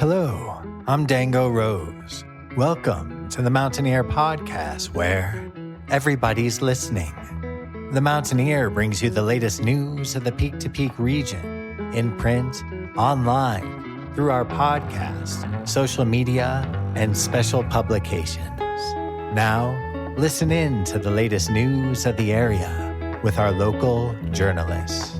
Hello, I'm Dango Rose. Welcome to the Mountaineer Podcast, where everybody's listening. The Mountaineer brings you the latest news of the Peak to Peak region, in print, online, through our podcast, social media, and special publications. Now, listen in to the latest news of the area with our local journalists.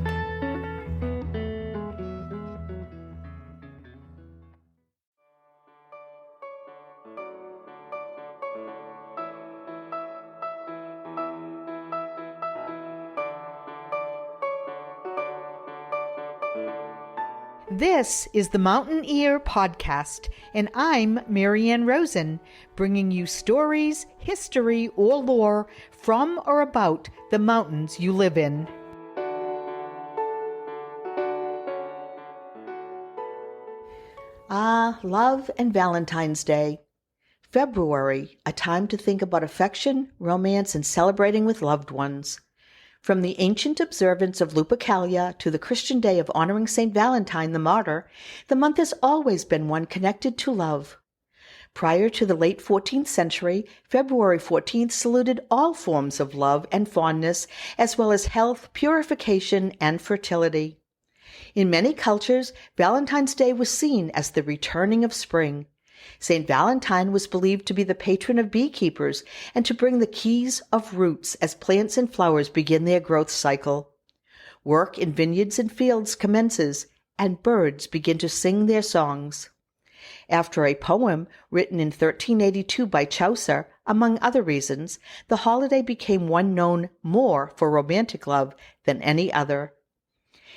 This is the Mountaineer Podcast, and I'm Maryann Rosen, bringing you stories, history, or lore from or about the mountains you live in. Love and Valentine's Day. February, a time to think about affection, romance, and celebrating with loved ones. From the ancient observance of Lupercalia to the Christian day of honoring St. Valentine the martyr, the month has always been one connected to love. Prior to the late 14th century, February 14th saluted all forms of love and fondness, as well as health, purification, and fertility. In many cultures, Valentine's Day was seen as the returning of spring. St. Valentine was believed to be the patron of beekeepers and to bring the keys of roots as plants and flowers begin their growth cycle. Work in vineyards and fields commences, and birds begin to sing their songs. After a poem written in 1382 by Chaucer, among other reasons, the holiday became one known more for romantic love than any other.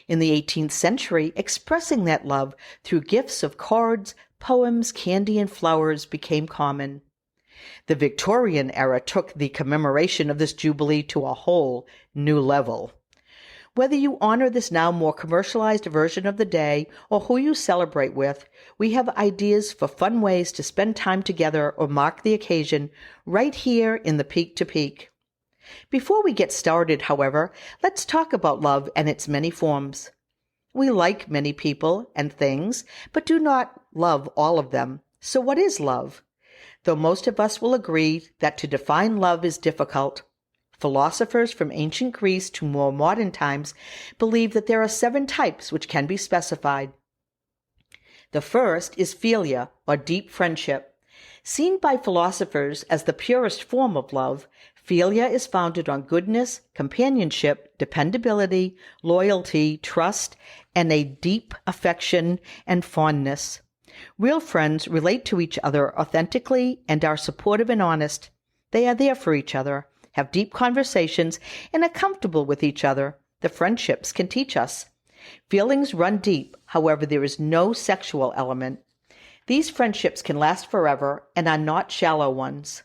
In the 18th century, expressing that love through gifts of cards, poems, candy, and flowers became common. The Victorian era took the commemoration of this jubilee to a whole new level. Whether you honor this now more commercialized version of the day or who you celebrate with, we have ideas for fun ways to spend time together or mark the occasion right here in the Peak to Peak. Before we get started, however, let's talk about love and its many forms. We like many people and things, but do not love all of them. So what is love? Though most of us will agree that to define love is difficult, philosophers from ancient Greece to more modern times believe that there are 7 types which can be specified. The first is philia, or deep friendship. Seen by philosophers as the purest form of love, philia is founded on goodness, companionship, dependability, loyalty, trust, and a deep affection and fondness. Real friends relate to each other authentically and are supportive and honest. They are there for each other, have deep conversations, and are comfortable with each other. The friendships can teach us. Feelings run deep, however, there is no sexual element. These friendships can last forever and are not shallow ones.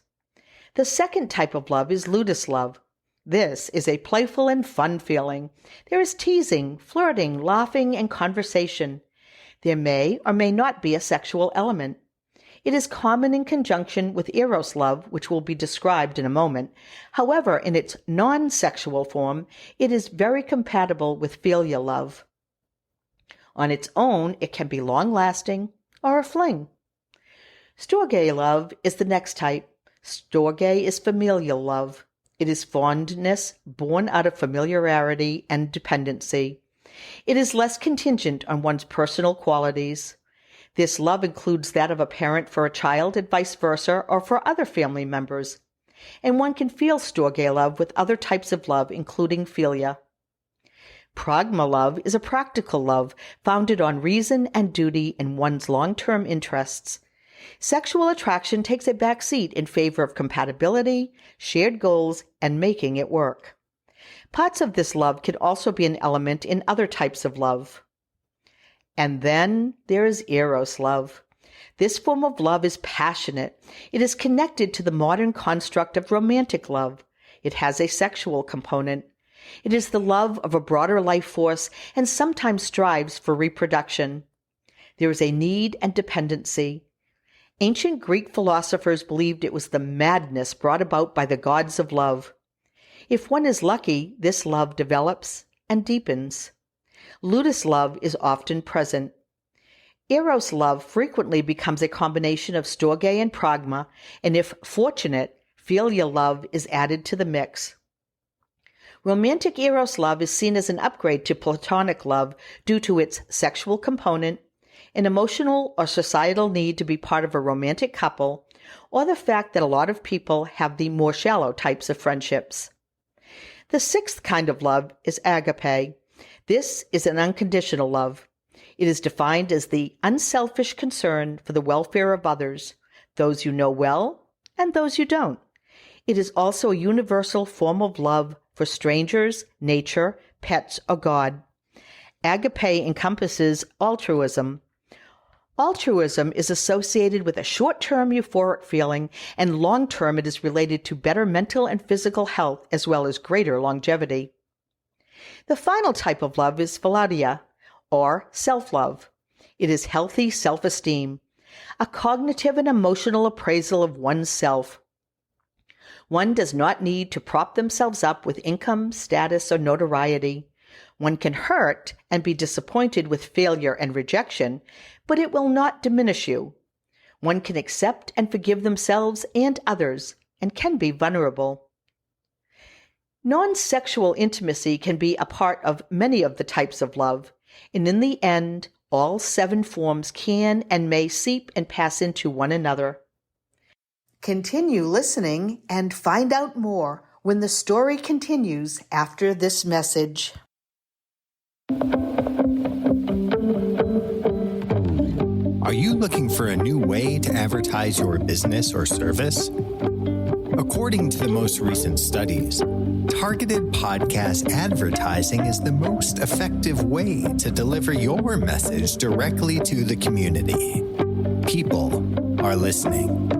The second type of love is ludus love. This is a playful and fun feeling. There is teasing, flirting, laughing, and conversation. There may or may not be a sexual element. It is common in conjunction with eros love, which will be described in a moment. However, in its non-sexual form, it is very compatible with philia love. On its own, it can be long-lasting or a fling. Storge love is the next type. Storge is familial love. It is fondness born out of familiarity and dependency. It is less contingent on one's personal qualities. This love includes that of a parent for a child and vice versa, or for other family members. And one can feel storge love with other types of love, including philia. Pragma love is a practical love founded on reason and duty and one's long-term interests. Sexual attraction takes a back seat in favor of compatibility, shared goals, and making it work. Parts of this love can also be an element in other types of love. And then there is eros love. This form of love is passionate. It is connected to the modern construct of romantic love. It has a sexual component. It is the love of a broader life force and sometimes strives for reproduction. There is a need and dependency. Ancient Greek philosophers believed it was the madness brought about by the gods of love. If one is lucky, this love develops and deepens. Ludus love is often present. Eros love frequently becomes a combination of storge and pragma, and if fortunate, philia love is added to the mix. Romantic Eros love is seen as an upgrade to platonic love due to its sexual component, an emotional or societal need to be part of a romantic couple, or the fact that a lot of people have the more shallow types of friendships. The sixth kind of love is agape. This is an unconditional love. It is defined as the unselfish concern for the welfare of others, those you know well and those you don't. It is also a universal form of love for strangers, nature, pets, or God. Agape encompasses altruism. Altruism is associated with a short-term euphoric feeling, and long-term it is related to better mental and physical health as well as greater longevity. The final type of love is philadia, or self-love. It is healthy self-esteem, a cognitive and emotional appraisal of one's self. One does not need to prop themselves up with income, status, or notoriety. One can hurt and be disappointed with failure and rejection, but it will not diminish you. One can accept and forgive themselves and others, and can be vulnerable. Non-sexual intimacy can be a part of many of the types of love, and in the end, all 7 forms can and may seep and pass into one another. Continue listening and find out more when the story continues after this message. Are you looking for a new way to advertise your business or service? According to the most recent studies, targeted podcast advertising is the most effective way to deliver your message directly to the community. People are listening.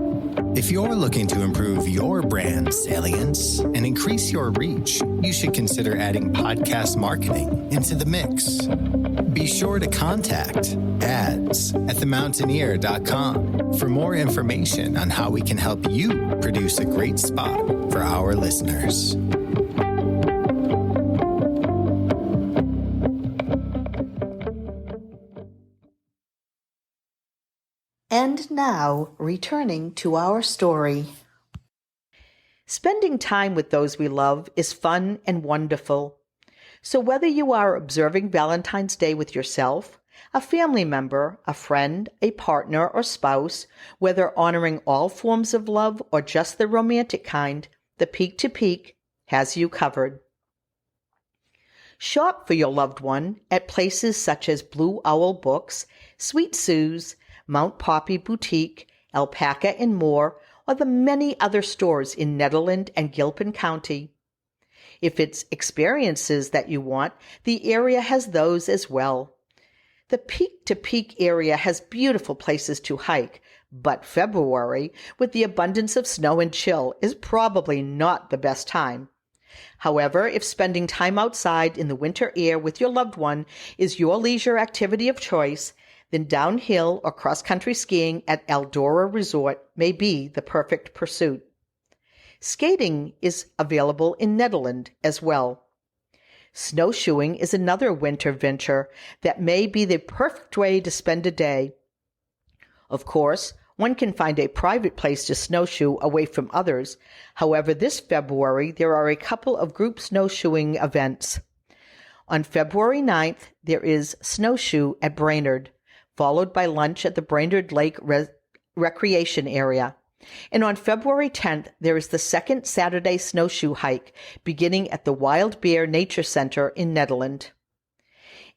If you're looking to improve your brand salience and increase your reach, you should consider adding podcast marketing into the mix. Be sure to contact ads@themountaineer.com for more information on how we can help you produce a great spot for our listeners. And now, returning to our story. Spending time with those we love is fun and wonderful. So whether you are observing Valentine's Day with yourself, a family member, a friend, a partner, or spouse, whether honoring all forms of love or just the romantic kind, the Peak to Peak has you covered. Shop for your loved one at places such as Blue Owl Books, Sweet Sue's, Mount Poppy Boutique, Alpaca and more, or the many other stores in Nederland and Gilpin County. If it's experiences that you want, the area has those as well. The Peak to Peak area has beautiful places to hike, but February, with the abundance of snow and chill, is probably not the best time. However, if spending time outside in the winter air with your loved one is your leisure activity of choice, then downhill or cross-country skiing at Eldora Resort may be the perfect pursuit. Skating is available in Nederland as well. Snowshoeing is another winter venture that may be the perfect way to spend a day. Of course, one can find a private place to snowshoe away from others. However, this February there are a couple of group snowshoeing events. On February 9th, there is Snowshoe at Brainerd, followed by lunch at the Brainerd Lake Recreation Area. And on February 10th, there is the second Saturday snowshoe hike, beginning at the Wild Bear Nature Center in Nederland.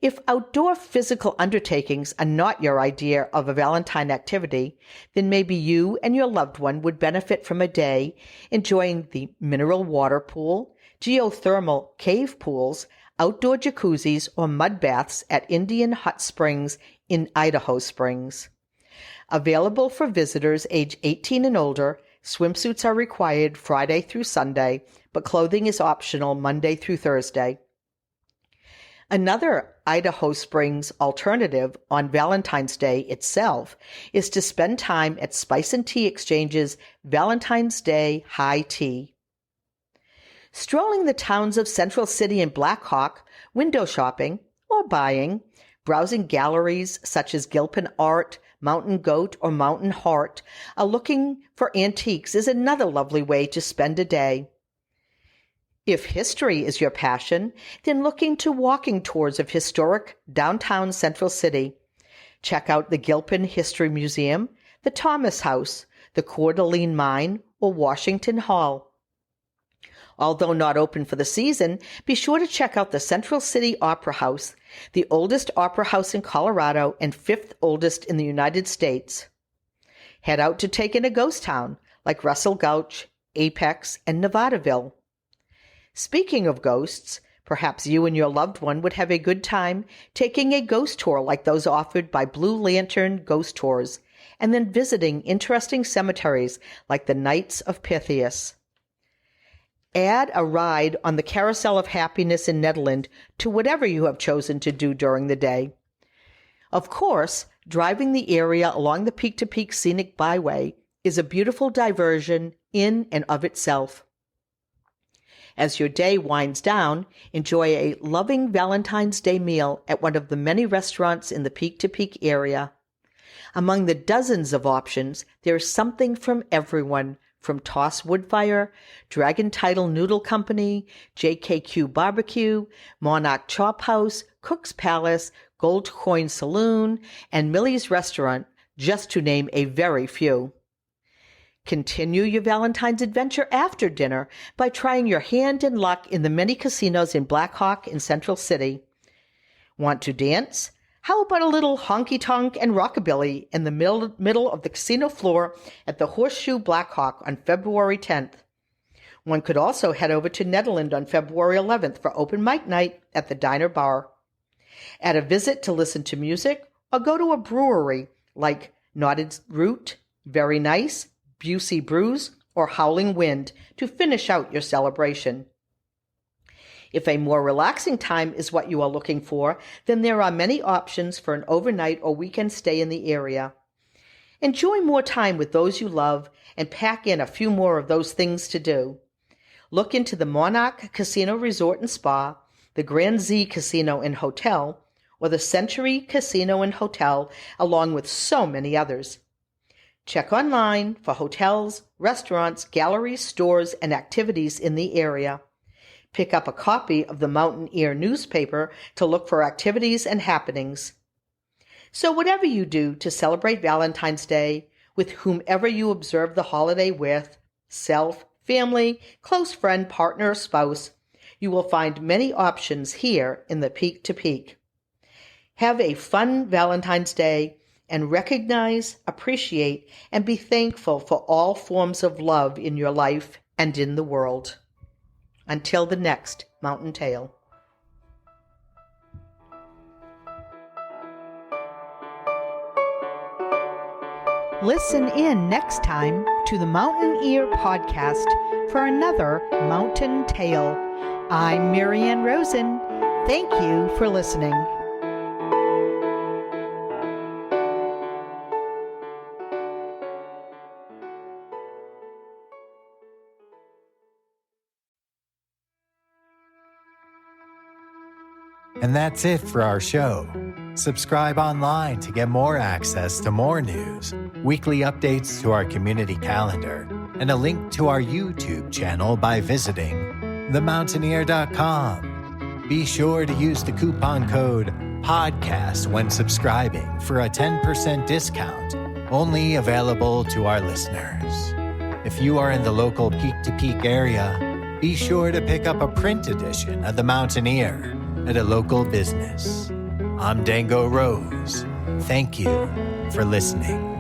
If outdoor physical undertakings are not your idea of a Valentine activity, then maybe you and your loved one would benefit from a day enjoying the mineral water pool, geothermal cave pools, outdoor jacuzzis, or mud baths at Indian Hot Springs in Idaho Springs. Available for visitors age 18 and older, swimsuits are required Friday through Sunday, but clothing is optional Monday through Thursday. Another Idaho Springs alternative on Valentine's Day itself is to spend time at Spice and Tea Exchange's Valentine's Day High Tea. Strolling the towns of Central City and Black Hawk, window shopping, or buying, Browsing galleries such as Gilpin Art, Mountain Goat, or Mountain Hardt are looking for antiques is another lovely way to spend a day. If history is your passion, then look into walking tours of historic downtown Central City. Check out the Gilpin History Museum, the Thomas House, the Coeur d'Alene Mine, or Washington Hall. Although not open for the season, be sure to check out the Central City Opera House, the oldest opera house in Colorado and fifth oldest in the United States. Head out to take in a ghost town like Russell Gulch, Apex, and Nevadaville. Speaking of ghosts, perhaps you and your loved one would have a good time taking a ghost tour like those offered by Blue Lantern Ghost Tours, and then visiting interesting cemeteries like the Knights of Pythias. Add a ride on the Carousel of Happiness in Nederland to whatever you have chosen to do during the day. Of course, driving the area along the Peak-to-Peak Scenic Byway is a beautiful diversion in and of itself. As your day winds down, enjoy a loving Valentine's Day meal at one of the many restaurants in the Peak-to-Peak area. Among the dozens of options, there is something from everyone, from Toss Woodfire, Dragon Title Noodle Company, JKQ Barbecue, Monarch Chop House, Cook's Palace, Gold Coin Saloon, and Millie's Restaurant, just to name a very few. Continue your Valentine's adventure after dinner by trying your hand and luck in the many casinos in Black Hawk and Central City. Want to dance? How about a little honky-tonk and rockabilly in the middle of the casino floor at the Horseshoe Black Hawk on February 10th? One could also head over to Nederland on February 11th for open mic night at the Diner Bar. Add a visit to listen to music or go to a brewery like Knotted Root, Very Nice, Busey Brews, or Howling Wind to finish out your celebration. If a more relaxing time is what you are looking for, then there are many options for an overnight or weekend stay in the area. Enjoy more time with those you love and pack in a few more of those things to do. Look into the Monarch Casino Resort and Spa, the Grand Z Casino and Hotel, or the Century Casino and Hotel, along with so many others. Check online for hotels, restaurants, galleries, stores, and activities in the area. Pick up a copy of the Mountaineer newspaper to look for activities and happenings. So whatever you do to celebrate Valentine's Day, with whomever you observe the holiday with, self, family, close friend, partner, or spouse, you will find many options here in the Peak-to-Peak. Have a fun Valentine's Day and recognize, appreciate, and be thankful for all forms of love in your life and in the world. Until the next Mountain Tale. Listen in next time to the Mountaineer Podcast for another Mountain Tale. I'm Maryann Rosen. Thank you for listening. And that's it for our show. Subscribe online to get more access to more news, weekly updates to our community calendar, and a link to our YouTube channel by visiting themountaineer.com. Be sure to use the coupon code PODCAST when subscribing for a 10% discount, only available to our listeners. If you are in the local Peak-to-Peak area, be sure to pick up a print edition of The Mountaineer at a local business. I'm Dango Rose. Thank you for listening.